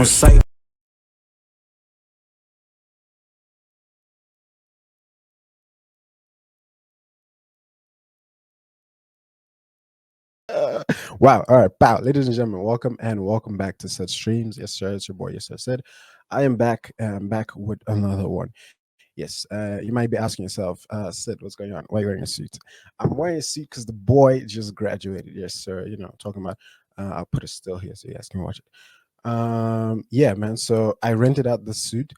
on site. Wow. All right. Bow. Ladies and gentlemen, welcome and welcome back to Set Streams. Yes, sir. It's your boy. Yes, sir. Said I am back. I'm back with another one. Yes. You might be asking yourself, Sid, what's going on? Why are you wearing a suit? I'm wearing a suit because the boy just graduated. Yes, sir. You know, talking about. I'll put it still here so you guys can watch it. Yeah, man. So I rented out the suit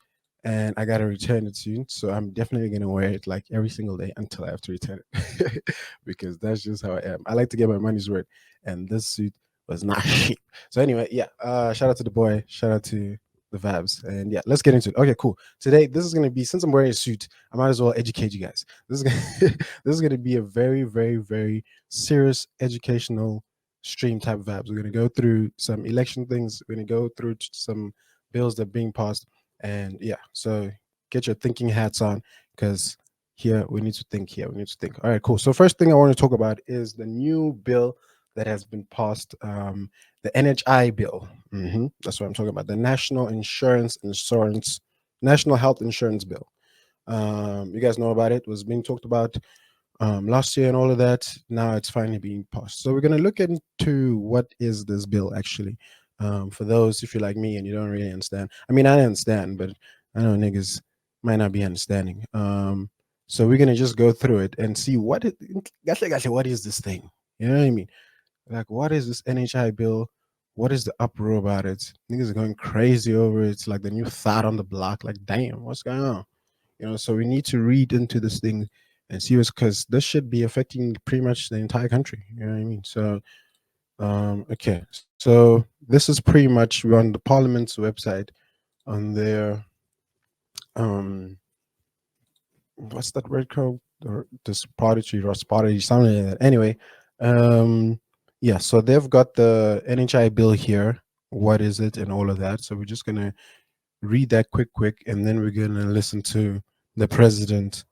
and I gotta return it soon. So I'm definitely gonna wear it like every single day until I have to return it. Because that's just how I am. I like to get my money's worth, and this suit was not cheap. So anyway, yeah. Shout out to the boy, shout out to the vibes. And yeah, let's get into it. Okay, cool. Today this is gonna be, since I'm wearing a suit, I might as well educate you guys. This is gonna this is gonna be a very, very, very serious educational stream type of vibes. We're going to go through some election things. We're going to go through some bills that are being passed. And yeah, so get your thinking hats on, because here we need to think. Here we need to think. All right, cool. So first thing I want to talk about is the new bill that has been passed, the NHI bill. That's what I'm talking about. The National Health Insurance Bill. You guys know about it. It was being talked about last year and all of that. Now it's finally being passed. So we're going to look into what is this bill actually. For those, if you're like me and you don't really understand. I mean, I understand, but I know niggas might not be understanding. So we're going to just go through it and see what what is this thing? You know what I mean? Like, what is this NHI bill? What is the uproar about it? Niggas are going crazy over it. It's like the new thought on the block. Like, damn, what's going on? So we need to read into this thing and see what's, because this should be affecting pretty much the entire country. You know what I mean? So okay, so this is pretty much, we're on the Parliament's website on their what's that word called, or this prodigy or prodigy, something like that. Anyway, yeah, so they've got the NHI bill here. What is it and all of that? So we're just gonna read that quick, and then we're gonna listen to the president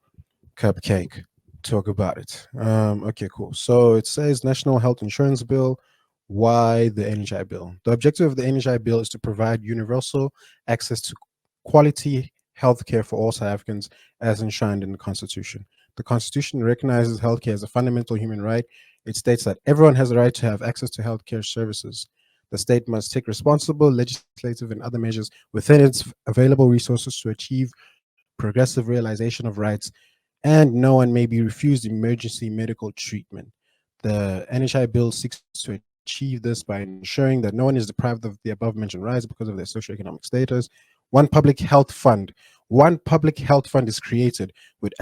Cupcake talk about it. Okay, cool. So it says National Health Insurance Bill. Why the NHI bill? The objective of the NHI bill is to provide universal access to quality healthcare for all South Africans as enshrined in the Constitution. The Constitution recognizes healthcare as a fundamental human right. It states that everyone has the right to have access to healthcare services. The state must take responsible legislative and other measures within its available resources to achieve progressive realization of rights, and no one may be refused emergency medical treatment. The NHI bill seeks to achieve this by ensuring that no one is deprived of the above mentioned rights because of their socioeconomic status. One public health fund, one public health fund is created with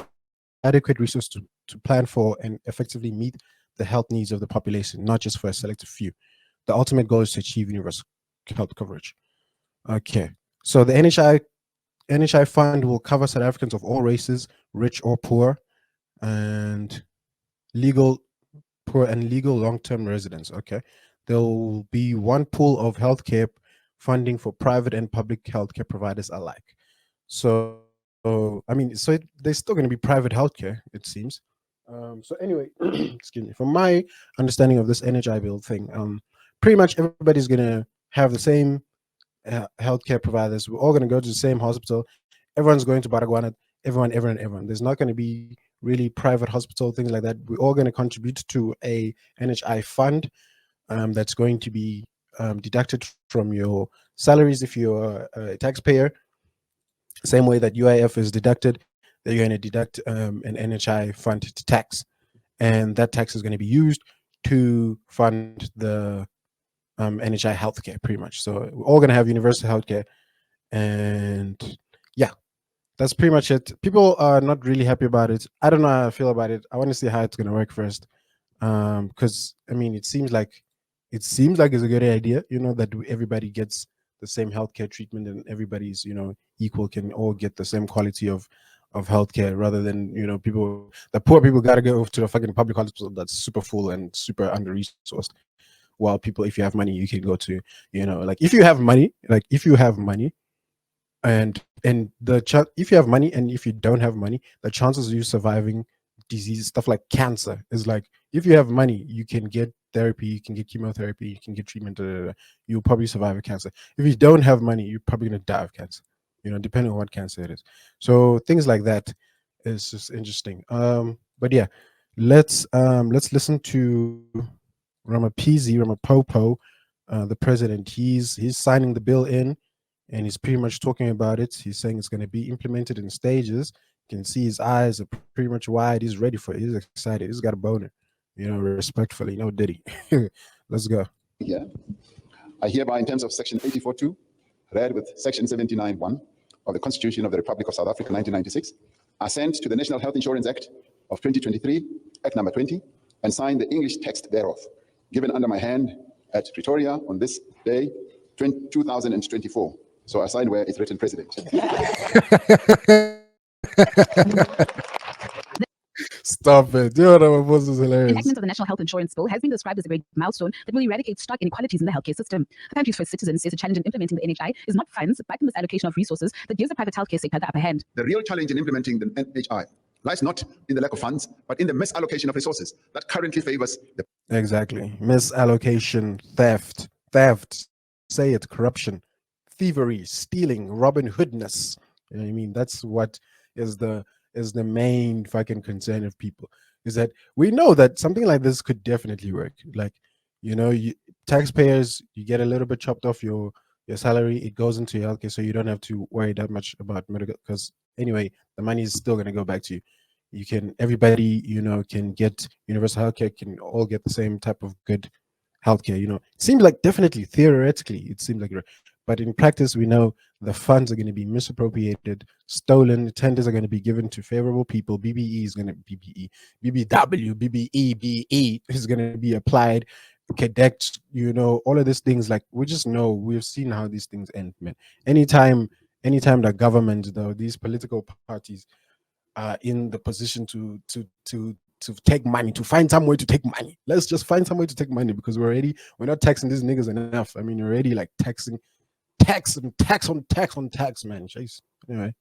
adequate resources to plan for and effectively meet the health needs of the population, not just for a selective few. The ultimate goal is to achieve universal health coverage. Okay, so the NHI fund will cover South Africans of all races, rich or poor, and legal legal long-term residents. Okay, there will be one pool of healthcare funding for private and public healthcare providers alike. So I mean, there's still going to be private healthcare, it seems. So anyway, excuse me. From my understanding of this NHI bill thing, pretty much everybody's gonna have the same healthcare providers. We're all going to go to the same hospital. Everyone's going to Baragwana. Everyone. There's not going to be really private hospital things like that. We're all going to contribute to a NHI fund that's going to be deducted from your salaries if you're a taxpayer. Same way that UIF is deducted, they're going to deduct an NHI fund to tax, and that tax is going to be used to fund the NHI healthcare, pretty much. So we're all going to have universal healthcare, and yeah, that's pretty much it. People are not really happy about it. I don't know how I feel about it. I want to see how it's going to work first, because I mean, it seems like it's a good idea, that everybody gets the same healthcare treatment and everybody's equal, can all get the same quality of healthcare, rather than the poor people got to go to the fucking public hospital that's super full and super under resourced, while people, if you have money, you can go to, like, if you have money and if you have money and if you don't have money, the chances of you surviving diseases, stuff like cancer, is like, if you have money, you can get therapy, you can get chemotherapy, you can get treatment. You'll probably survive a cancer. If you don't have money, you're probably gonna die of cancer. Depending on what cancer it is. So things like that is just interesting. But yeah, let's listen to Ramapopo, the president. He's signing the bill in, and he's pretty much talking about it. He's saying it's going to be implemented in stages. You can see his eyes are pretty much wide. He's ready for it. He's excited. He's got a boner. Respectfully, no Diddy. Let's go. Yeah. I hereby, in terms of Section 84.2, read with Section 79.1 of the Constitution of the Republic of South Africa, 1996, assent to the National Health Insurance Act of 2023, Act number 20, and sign the English text thereof, given under my hand at Pretoria on this day, 2024. So I sign where it's written, President. Stop it. Ramaphosa is hilarious. Enactment of the National Health Insurance Bill has been described as a great milestone that will eradicate stark inequalities in the healthcare system. The country's first citizens says the challenge in implementing the NHI is not funds, but the misallocation of resources that gives the private healthcare sector the upper hand. The real challenge in implementing the NHI lies not in the lack of funds, but in the misallocation of resources that currently favors the... Exactly. Misallocation, theft, say it, corruption, thievery, stealing, Robin Hoodness. You know what I mean? That's what is the main fucking concern of people, is that we know that something like this could definitely work. Like, taxpayers, you get a little bit chopped off your salary, it goes into your healthcare, so you don't have to worry that much about medical, because anyway, the money is still going to go back to you. Everybody, can get universal healthcare, can all get the same type of good healthcare. It seems like, definitely theoretically, it seems like, but in practice, we know the funds are going to be misappropriated, stolen. Tenders are going to be given to favorable people. BBE is going to BBW, BBE is going to be applied. Cadet, all of these things. Like, we just know, we've seen how these things end, man. Anytime the government, though, these political parties are in the position to take money, to find some way to take money. Let's just find some way to take money, because we're not taxing these niggas enough. I mean, you're already like tax on tax, man. Chase. Anyway.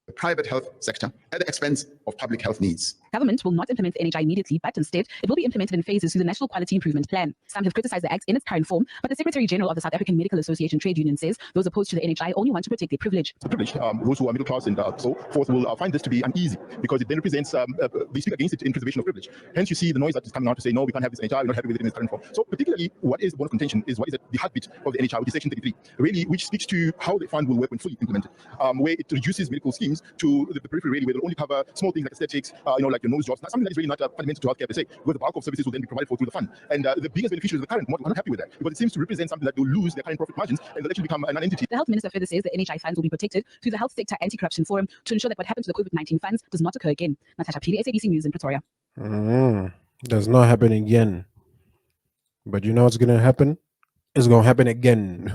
The private health sector at the expense of public health needs. Government will not implement the NHI immediately, but instead it will be implemented in phases through the National Quality Improvement Plan. Some have criticized the act in its current form, but the Secretary General of the South African Medical Association Trade Union says those opposed to the NHI only want to protect their privilege. Privileged, those who are middle class and so forth will find this to be uneasy, because it then represents, they speak against it in preservation of privilege. Hence you see the noise that is coming out to say, no, we can't have this NHI, we're not happy with it in its current form. So particularly what is the bone of contention is what is the heartbeat of the NHI, which is Section 33, really, which speaks to how the fund will work when fully implemented, where it reduces medical schemes to the periphery, really, where they'll only cover small things like aesthetics, like your nose jobs, something that is really not fundamental to healthcare per se, where the bulk of services will then be provided for through the fund. And the biggest beneficiaries of the current model are not happy with that, because it seems to represent something that will lose their current profit margins and will actually become a non-entity. The health minister further says the NHI funds will be protected through the Health Sector Anti-Corruption Forum to ensure that what happened to the COVID-19 funds does not occur again. Natasha Pili, SABC News in Pretoria. Does not happen again. But you know what's going to happen? It's going to happen again.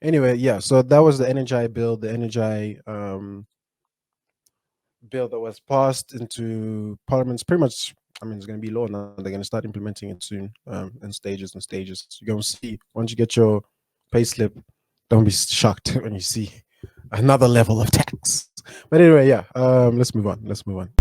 Anyway, yeah, so that was the NHI bill, the NHI bill that was passed into Parliament's pretty much. I mean, it's going to be law now. They're going to start implementing it soon, in stages. You're going to see, once you get your pay slip, don't be shocked when you see another level of tax. But anyway, yeah, let's move on.